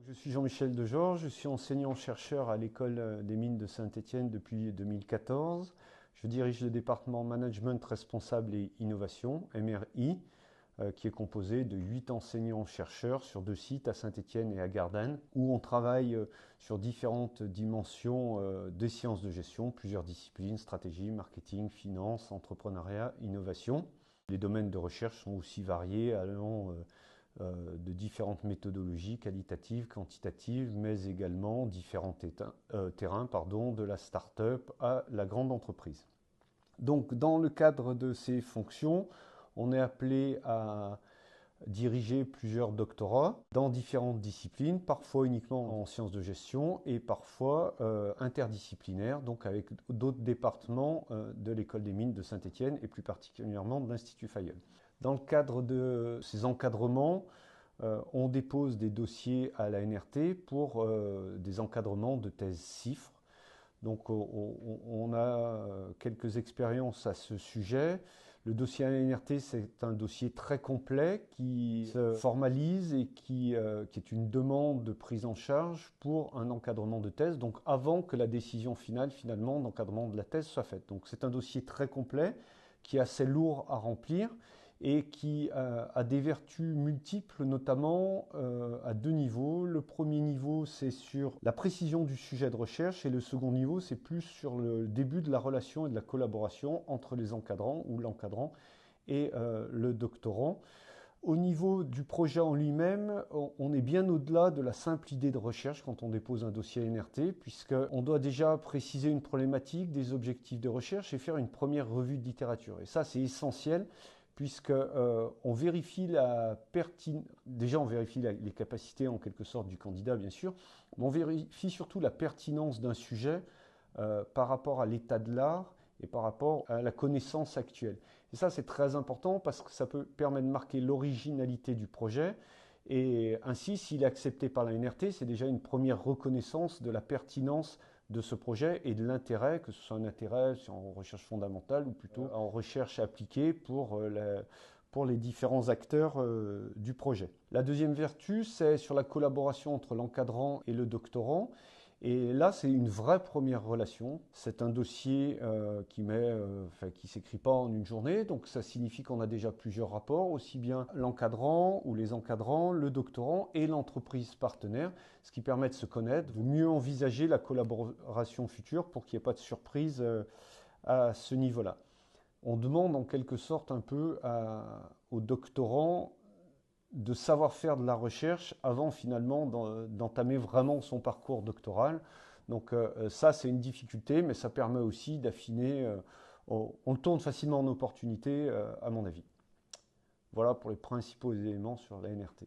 Je suis Jean-Michel Degeorges, je suis enseignant-chercheur à l'École des mines de Saint-Étienne depuis 2014. Je dirige le département Management Responsable et Innovation, MRI, qui est composé de 8 enseignants-chercheurs sur 2 sites à Saint-Étienne et à Gardanne, où on travaille sur différentes dimensions des sciences de gestion, plusieurs disciplines, stratégie, marketing, finance, entrepreneuriat, innovation. Les domaines de recherche sont aussi variés, allant de différentes méthodologies qualitatives, quantitatives, mais également différents terrains, de la start-up à la grande entreprise. Donc, dans le cadre de ces fonctions, on est appelé à diriger plusieurs doctorats dans différentes disciplines, parfois uniquement en sciences de gestion et parfois interdisciplinaires, donc avec d'autres départements de l'École des mines de Saint-Étienne et plus particulièrement de l'Institut Fayol. Dans le cadre de ces encadrements, on dépose des dossiers à la NRT pour des encadrements de thèses CIFRE. Donc on a quelques expériences à ce sujet. Le dossier à la NRT, c'est un dossier très complet qui se formalise et qui est une demande de prise en charge pour un encadrement de thèse, donc avant que la décision finale, finalement, d'encadrement de la thèse soit faite. Donc c'est un dossier très complet qui est assez lourd à remplir et qui a des vertus multiples, notamment à 2 niveaux. Le premier niveau, c'est sur la précision du sujet de recherche, et le second niveau, c'est plus sur le début de la relation et de la collaboration entre les encadrants ou l'encadrant et le doctorant. Au niveau du projet en lui-même, on est bien au-delà de la simple idée de recherche quand on dépose un dossier NRT, puisqu'on doit déjà préciser une problématique, des objectifs de recherche et faire une première revue de littérature. Et ça, c'est essentiel, puisque on vérifie la pertinence. Déjà, on vérifie les capacités en quelque sorte du candidat, bien sûr, mais on vérifie surtout la pertinence d'un sujet par rapport à l'état de l'art et par rapport à la connaissance actuelle. Et ça, c'est très important parce que ça peut permettre de marquer l'originalité du projet. Et ainsi, s'il est accepté par la NRT, c'est déjà une première reconnaissance de la pertinence de ce projet et de l'intérêt, que ce soit un intérêt en recherche fondamentale ou plutôt en recherche appliquée pour les différents acteurs du projet. La deuxième vertu, c'est sur la collaboration entre l'encadrant et le doctorant. Et là, c'est une vraie première relation. C'est un dossier qui s'écrit pas en une journée, donc ça signifie qu'on a déjà plusieurs rapports, aussi bien l'encadrant ou les encadrants, le doctorant et l'entreprise partenaire, ce qui permet de se connaître, de mieux envisager la collaboration future pour qu'il n'y ait pas de surprise à ce niveau-là. On demande en quelque sorte un peu au doctorant de savoir faire de la recherche avant finalement d'entamer vraiment son parcours doctoral. Donc ça, c'est une difficulté, mais ça permet aussi d'affiner. On le tourne facilement en opportunité, à mon avis. Voilà pour les principaux éléments sur la NRT.